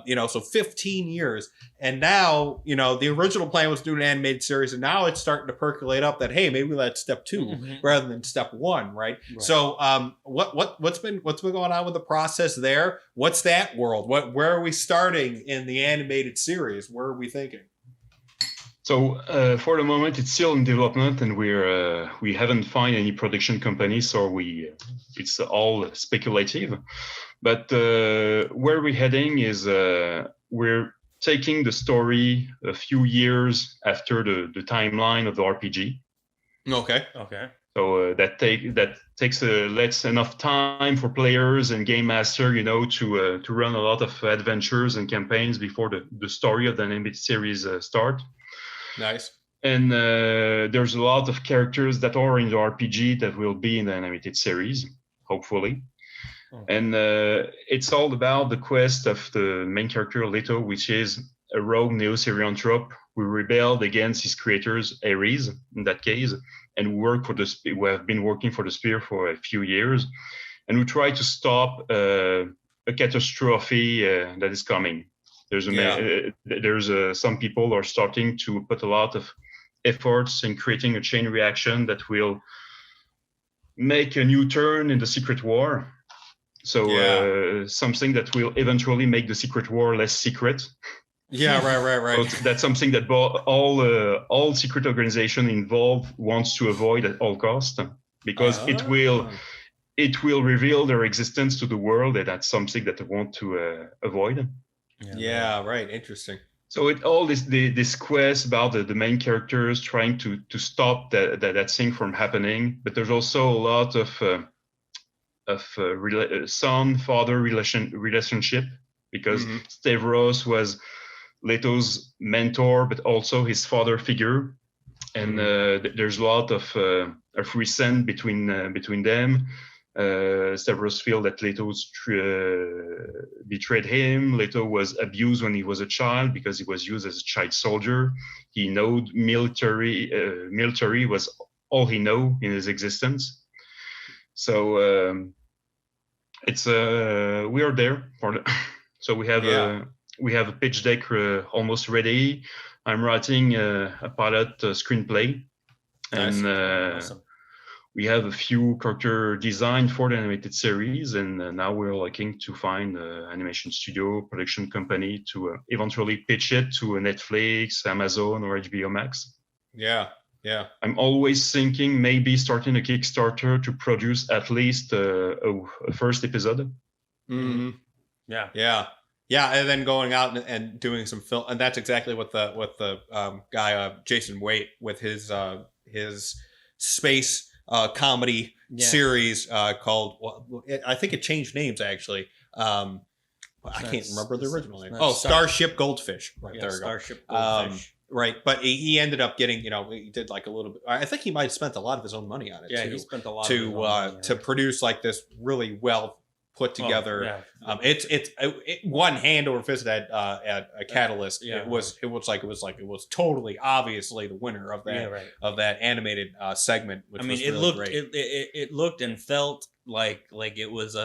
You know, so 15 years, and now, you know, the original plan was to do an animated series, and now it's starting to percolate up that, hey, maybe that's step 2 rather than step 1, right? So, what's been going on with the process there? What's that world? Where are we starting in the animated series? Where are we thinking? So for the moment, it's still in development, and we haven't found any production company, so it's all speculative. But where we're heading is we're taking the story a few years after the timeline of the RPG. Okay. So that takes less enough time for players and game master, you know, to run a lot of adventures and campaigns before the story of the animated series start. Nice. And there's a lot of characters that are in the RPG that will be in the animated series, hopefully. And it's all about the quest of the main character, Leto, which is a rogue Neo-Syrian troop who rebelled against his creators, Ares, in that case, and we have been working for the Spear for a few years, and we try to stop a catastrophe that is coming. There's some people are starting to put a lot of efforts in creating a chain reaction that will make a new turn in the secret war. So something that will eventually make the secret war less secret. Yeah, right. So that's something that all secret organization involved wants to avoid at all costs, because it will reveal their existence to the world, and that's something that they want to avoid. Yeah, right. Interesting. So all this quest about the main characters trying to stop that thing from happening, but there's also a lot of son-father relationship, because Stavros was Leto's mentor, but also his father figure, and there's a lot of resent between them. Stavros feels that Leto betrayed him. Leto was abused when he was a child because he was used as a child soldier. He knew military was all he knew in his existence. So it's we are there for the so we have a pitch deck almost ready. I'm writing a pilot screenplay, and Awesome. we have a few character design for the animated series, and now we're looking to find an animation studio, production company to eventually pitch it to a Netflix, Amazon, or HBO Max. Yeah. I'm always thinking maybe starting a Kickstarter to produce at least a first episode. Mm-hmm. Yeah, and then going out and doing some film, and that's exactly what the guy Jason Waite with his space comedy series called, I think it changed names actually. I can't remember the original name. Starship Goldfish. Right, there we go. Starship Goldfish. Right, but he ended up getting, he did like a little bit. I think he might have spent a lot of his own money on it. Yeah, too, he spent a lot to produce like this really well put together. It's one hand over fist at a Catalyst. Yeah, it was totally obviously the winner of that of that animated segment. Which was it really looked great. it looked and felt like it was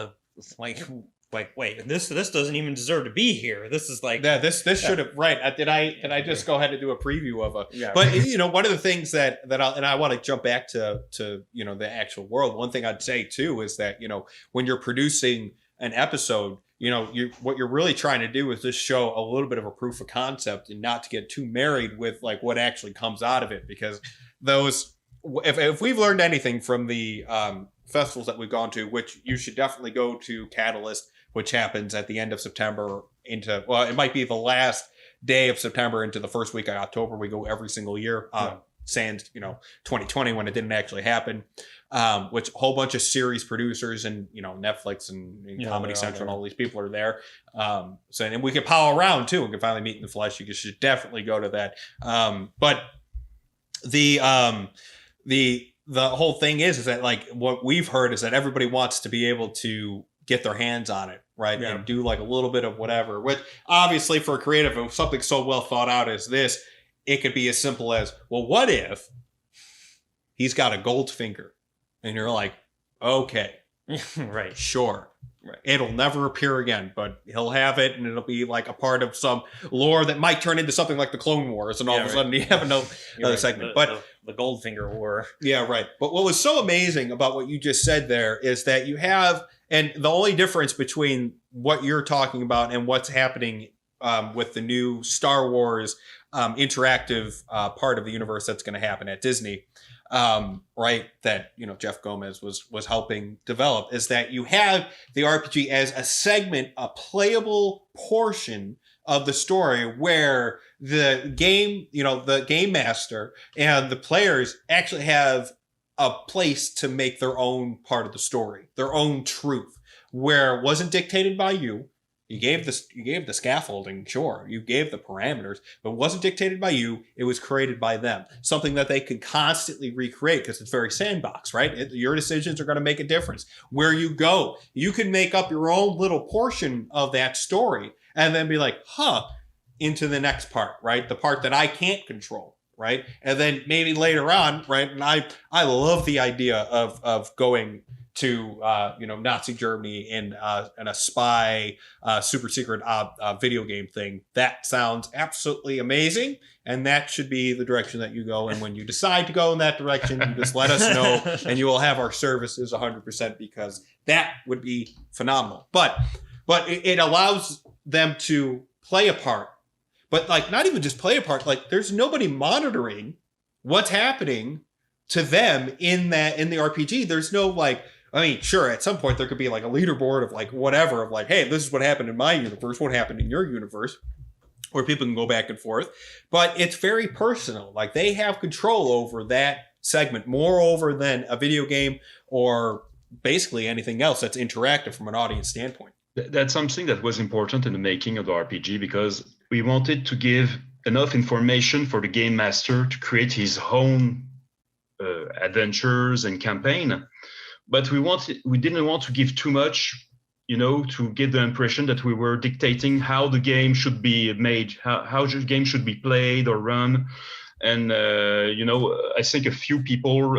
wait, this doesn't even deserve to be here. This is like this should have Did I just go ahead and do a preview of a? Yeah. But one of the things that I want to jump back to the actual world. One thing I'd say too is that when you're producing an episode, what you're really trying to do is just show a little bit of a proof of concept and not to get too married with like what actually comes out of it, because those if we've learned anything from the festivals that we've gone to, which you should definitely go to Catalyst, which happens at the end of September into, it might be the last day of September into the first week of October. We go every single year. Sans 2020 when it didn't actually happen, which a whole bunch of series producers and Netflix and Comedy Central and all these people are there. And we can pal around too. We can finally meet in the flesh. You should definitely go to that. But the whole thing is that like what we've heard is that everybody wants to be able to get their hands on it, right? Yeah. And do like a little bit of whatever, which obviously for a creative, if something so well thought out as this, it could be as simple as, well, what if he's got a gold finger? And you're like, okay, right, sure. Right. It'll never appear again, but he'll have it, and it'll be like a part of some lore that might turn into something like the Clone Wars, and all of a sudden you have another segment. But the Goldfinger War. Yeah, right. But what was so amazing about what you just said there is that you have, and the only difference between what you're talking about and what's happening with the new Star Wars interactive part of the universe that's going to happen at Disney, right? That Jeff Gomez was helping develop, is that you have the RPG as a segment, a playable portion of the story where the game, the game master and the players actually have a place to make their own part of the story, their own truth, where it wasn't dictated by you. You gave the scaffolding, sure. You gave the parameters, but it wasn't dictated by you. It was created by them. Something that they could constantly recreate because it's very sandbox, right? Your decisions are going to make a difference. Where you go, you can make up your own little portion of that story and then be like, into the next part, right? The part that I can't control, right? And then maybe later on, right? And I love the idea of going to Nazi Germany in a spy super secret video game thing. That sounds absolutely amazing, and that should be the direction that you go. And when you decide to go in that direction, you just let us know, and you will have our services 100%, because that would be phenomenal. But it allows them to play a part, but like not even just play a part. Like there's nobody monitoring what's happening to them in the RPG. There's no like, I mean, sure, at some point there could be like a leaderboard of like whatever, of like, hey, this is what happened in my universe, what happened in your universe, where people can go back and forth. But it's very personal. Like they have control over that segment more over than a video game or basically anything else that's interactive from an audience standpoint. That's something that was important in the making of the RPG, because we wanted to give enough information for the game master to create his own adventures and campaign. But we didn't want to give too much, to give the impression that we were dictating how the game should be made, how the game should be played or run. And, I think a few people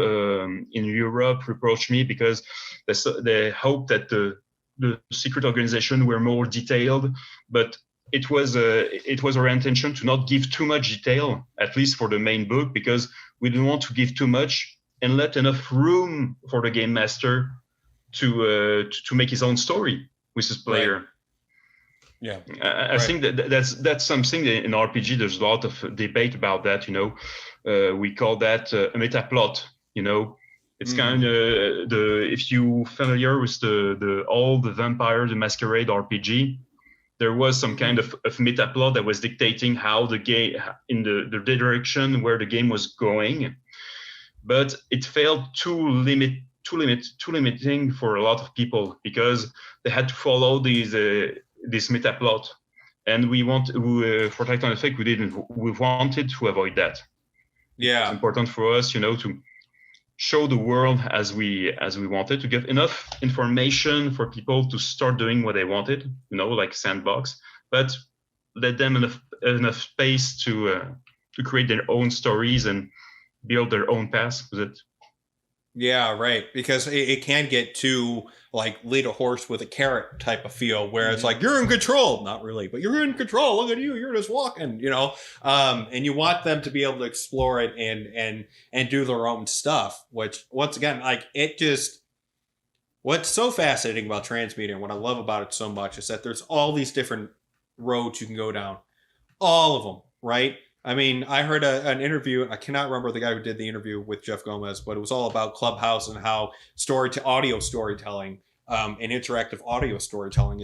in Europe reproached me because they hoped that the secret organization were more detailed, but it was our intention to not give too much detail, at least for the main book, because we didn't want to give too much and let enough room for the game master to make his own story with his player. Right. Yeah, I think that's something that in RPG there's a lot of debate about that. We call that a meta plot. It's kind of if you familiar with the Vampire the Masquerade RPG, there was some kind of meta plot that was dictating how the game in the direction where the game was going, but it failed too limiting for a lot of people because they had to follow this meta plot, and for Titan Effect we wanted to avoid that. Yeah, it's important for us, to show the world as we wanted, to give enough information for people to start doing what they wanted, like sandbox, but let them enough space to create their own stories and build their own paths with it. Yeah, right. Because it can get too like lead a horse with a carrot type of feel, where it's like you're in control. Not really, but you're in control. Look at you. You're just walking. And you want them to be able to explore it and do their own stuff. Which once again, like what's so fascinating about transmedia and what I love about it so much is that there's all these different roads you can go down, all of them, right? I mean, I heard an interview. I cannot remember the guy who did the interview with Jeff Gomez, but it was all about Clubhouse and how audio storytelling and interactive audio storytelling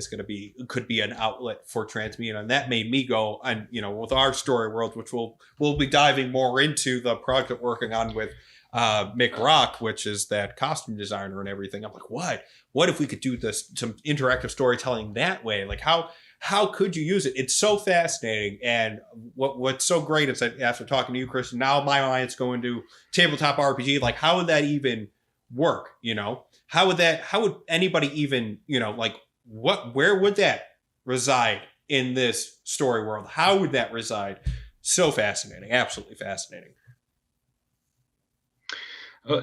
could be an outlet for transmedia, and that made me go. And with our story world, which we'll be diving more into the project working on with Mick Rock, which is that costume designer and everything. I'm like, what if we could do some interactive storytelling that way? Like how could you use it? It's so fascinating. And what's so great is that after talking to you, Christian, now my mind's going to tabletop RPG. Like, how would that even work? How would anybody even, where would that reside in this story world? How would that reside? So fascinating. Absolutely fascinating.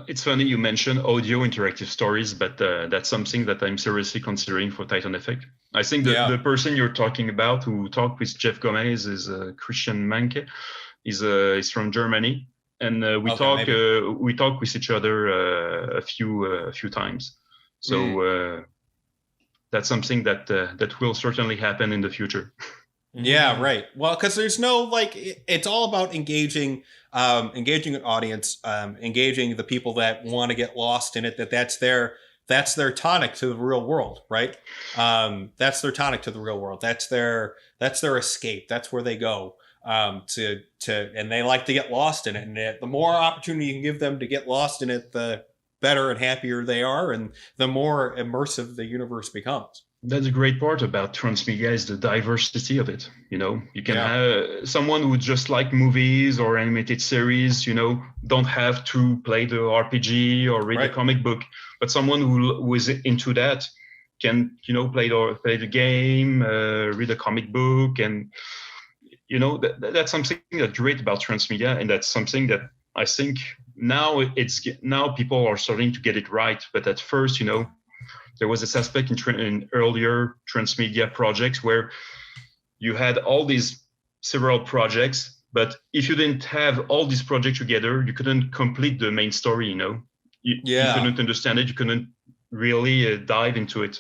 It's funny you mentioned audio interactive stories, but that's something that I'm seriously considering for Titan Effect. I think the person you're talking about who talked with Jeff Gomez is Christian Manke. He's from Germany, and we talk with each other a few times. So that's something that will certainly happen in the future. Yeah, right. Well, because there's no it's all about engaging an audience, engaging the people that want to get lost in it. That's their tonic to the real world, right? That's their tonic to the real world. That's their escape. That's where they go and they like to get lost in it. And the more opportunity you can give them to get lost in it, the better and happier they are, and the more immersive the universe becomes. That's a great part about transmedia is the diversity of it. You can have someone who just like movies or animated series, don't have to play the RPG or read a comic book, but someone who is into that can, play the game, read a comic book. And, that's something that's great about transmedia. And that's something that I think now people are starting to get it right. But at first, there was this aspect in earlier transmedia projects where you had all these several projects, but if you didn't have all these projects together, you couldn't complete the main story, You couldn't understand it, you couldn't really dive into it.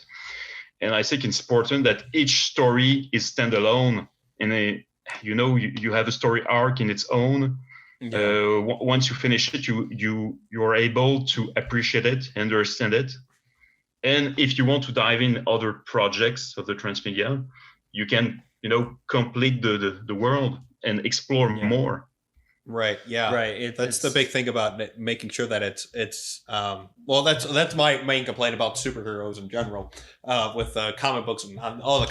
And I think it's important that each story is standalone, and you have a story arc in its own. Yeah. Once you finish it, you're able to appreciate it, understand it, and if you want to dive in other projects of the transmedia, you can complete the world and explore more. Right. Yeah. Right. That's the big thing about making sure that it's well, that's my main complaint about superheroes in general, with comic books and all the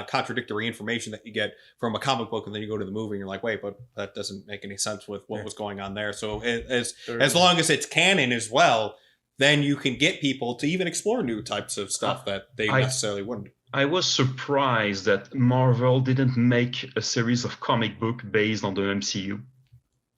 contradictory information that you get from a comic book, and then you go to the movie and you're like, wait, but that doesn't make any sense with what was going on there. So as long as it's canon as well, then you can get people to even explore new types of stuff that they necessarily wouldn't. I was surprised that Marvel didn't make a series of comic book based on the MCU.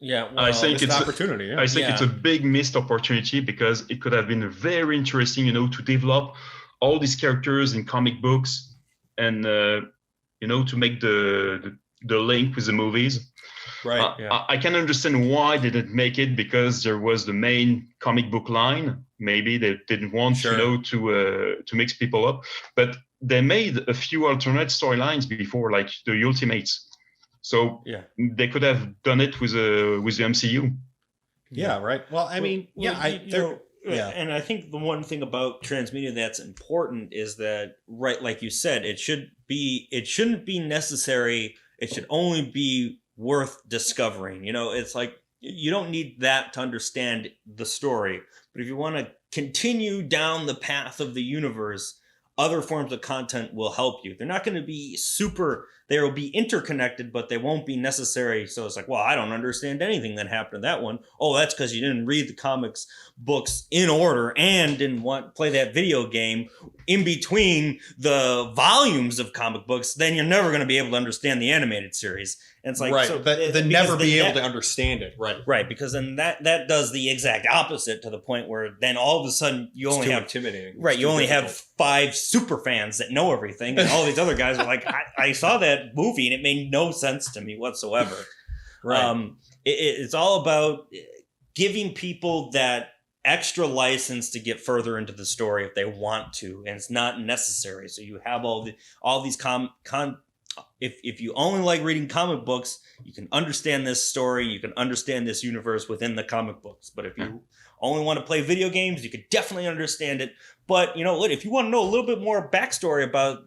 Yeah, well, I think it's an opportunity. Yeah. I think it's a big missed opportunity, because it could have been very interesting, to develop all these characters in comic books, and to make the link with the movies. Right. I can understand why they didn't make it, because there was the main comic book line. Maybe they didn't want to mix people up, but they made a few alternate storylines before, like the Ultimates. So they could have done it with the MCU. Yeah, right. Well, I mean, and I think the one thing about transmedia that's important is that, right, like you said, it shouldn't be necessary. It should only be worth discovering. It's like, you don't need that to understand the story. But if you want to continue down the path of the universe, other forms of content will help you. They're not going to be they will be interconnected, but they won't be necessary. So it's like, well, I don't understand anything that happened in that one. Oh, that's because you didn't read the comics books in order and didn't play that video game in between the volumes of comic books. Then you're never going to be able to understand the animated series. And it's like, right, so but never be able to understand it. Right, because then that does the exact opposite, to the point where then all of a sudden you only have intimidating. Right, you only have 5 super fans that know everything, and all these other guys are like, I saw that movie and it made no sense to me whatsoever. Right. It's all about giving people that extra license to get further into the story if they want to, and it's not necessary. So you have all these if you only like reading comic books, you can understand this story, you can understand this universe within the comic books. But if you only want to play video games, you could definitely understand it. But if you want to know a little bit more backstory about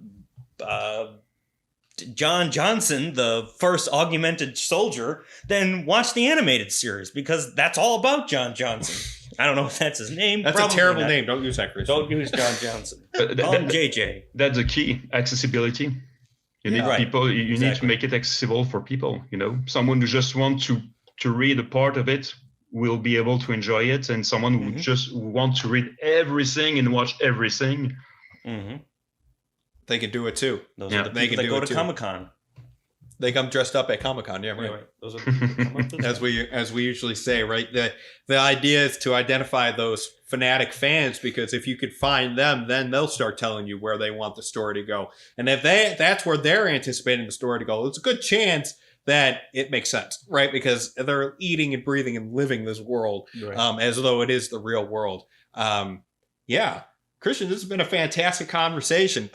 John Johnson, the first augmented soldier, then watch the animated series, because that's all about John Johnson. I don't know if that's his name. That's Probably a terrible not. name. Don't use that, Chris. Don't use John Johnson. Call him JJ. That's the key: accessibility. You need people. You need to make it accessible for people. Someone who just wants to read a part of it will be able to enjoy it, and someone who just wants to read everything and watch everything, they can do it too. Those are the people that go to Comic-Con. They come dressed up at Comic-Con, yeah, right. Those are the people that come up to as we usually say, right? The idea is to identify those fanatic fans, because if you could find them, then they'll start telling you where they want the story to go. And if that's where they're anticipating the story to go, it's a good chance that it makes sense, right? Because they're eating and breathing and living this world as though it is the real world. Christian, this has been a fantastic conversation.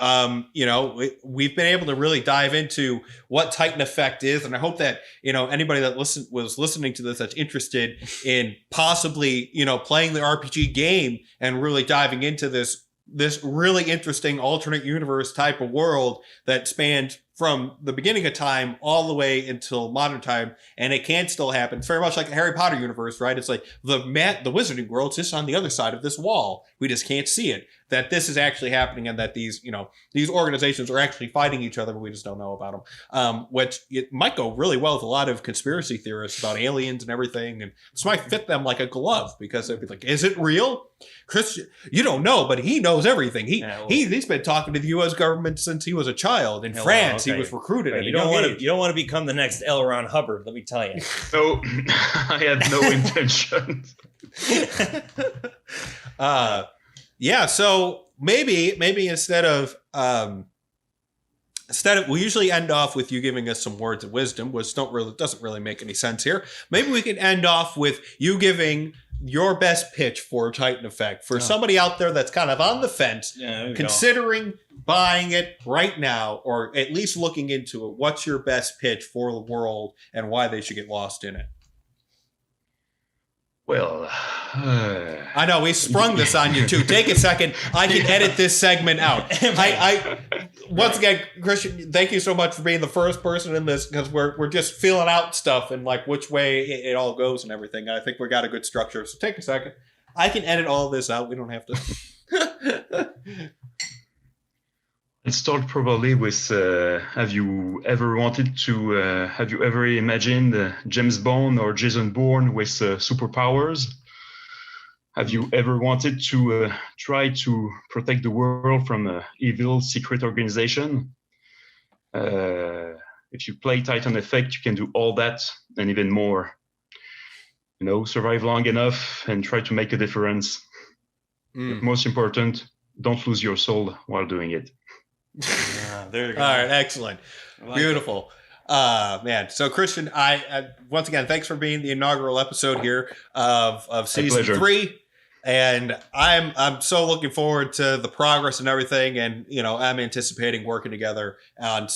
We've been able to really dive into what Titan Effect is, and I hope that anybody that was listening to this that's interested in possibly playing the RPG game and really diving into this really interesting alternate universe type of world that spanned from the beginning of time all the way until modern time, and it can still happen. It's very much like the Harry Potter universe, right? It's like the Wizarding World's just on the other side of this wall. We just can't see it. That this is actually happening, and that these organizations are actually fighting each other, but we just don't know about them. Which it might go really well with a lot of conspiracy theorists about aliens and everything, and this might fit them like a glove, because they'd be like, "Is it real, Chris? You don't know, but he knows everything. He's been talking to the U.S. government since he was a child in France. He was recruited. Right, you don't want to become the next L. Ron Hubbard. Let me tell you. No, I had no intention. So maybe instead of we usually end off with you giving us some words of wisdom, which doesn't really make any sense here. Maybe we can end off with you giving your best pitch for Titan Effect for somebody out there that's kind of on the fence, considering buying it right now, or at least looking into it, what's your best pitch for the world and why they should get lost in it? Well, I know we sprung this on you too. Take a second. I can edit this segment out. I once again, Christian, thank you so much for being the first person in this, because we're just feeling out stuff and like which way it all goes and everything. I think we got a good structure. So take a second. I can edit all this out. We don't have to. let's start probably with, have you ever imagined James Bond or Jason Bourne with superpowers? Have you ever wanted to try to protect the world from an evil secret organization? If you play Titan Effect, you can do all that and even more. Survive long enough and try to make a difference. Most important, don't lose your soul while doing it. There you go. All right, excellent. Beautiful. Man. So Christian, I once again, thanks for being the inaugural episode here of season 3. And I'm so looking forward to the progress and everything. And, I'm anticipating working together on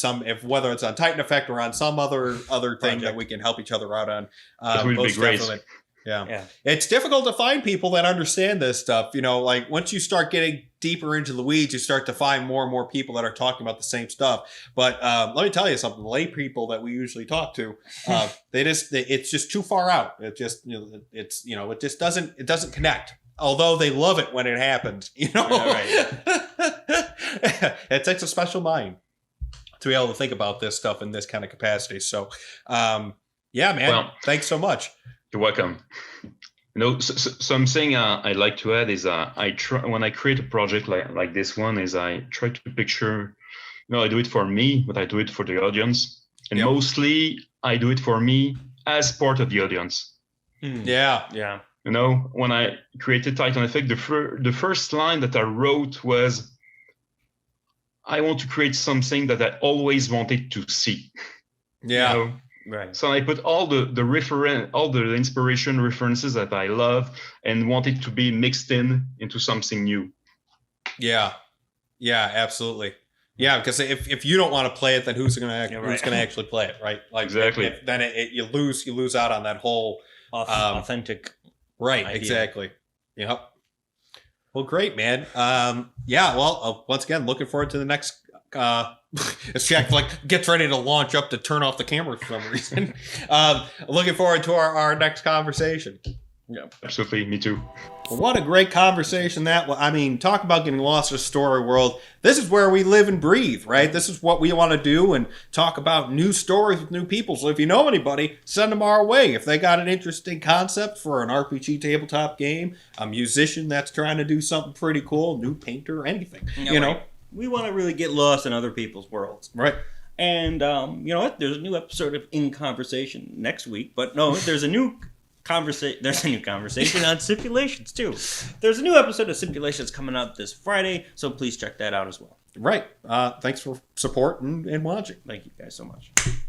whether it's on Titan Effect or on some other thing that we can help each other out on. It would be great. Definitely. Yeah. It's difficult to find people that understand this stuff. Like once you start getting deeper into the weeds, you start to find more and more people that are talking about the same stuff. But let me tell you something, the lay people that we usually talk to, it's just too far out. It just, it just doesn't connect. Although they love it when it happens, Yeah, right. It takes a special mind to be able to think about this stuff in this kind of capacity. So, yeah, man, well, thanks so much. You're welcome. Something I'd like to add is when I create a project like this one, is I try to picture, I do it for me, but I do it for the audience. And mostly I do it for me as part of the audience. Yeah. When I created Titan Effect, the first line that I wrote was, I want to create something that I always wanted to see. Yeah. Right. So I put all the inspiration references that I love and want it to be mixed into something new. Yeah. Yeah, absolutely. Yeah, because if you don't want to play it, then who's gonna actually play it, right? Like exactly. Then you lose out on that whole authentic. Right. idea. Exactly. Yep. Well, great, man. Yeah. Well, once again, looking forward to the next. As Jack gets ready to launch up to turn off the camera for some reason. Looking forward to our next conversation. Yeah, absolutely. Me too. Well, what a great conversation that was. I mean, talk about getting lost in a story world. This is where we live and breathe, right? This is what we want to do and talk about new stories with new people. So if you know anybody, send them our way. If they got an interesting concept for an RPG tabletop game, a musician that's trying to do something pretty cool, new painter, anything, We want to really get lost in other people's worlds. Right. And you know what? There's a new episode of In Conversation next week. But no, there's a new conversation on simulations too. There's a new episode of Simulations coming out this Friday, so please check that out as well. Right. Thanks for support and watching. Thank you guys so much.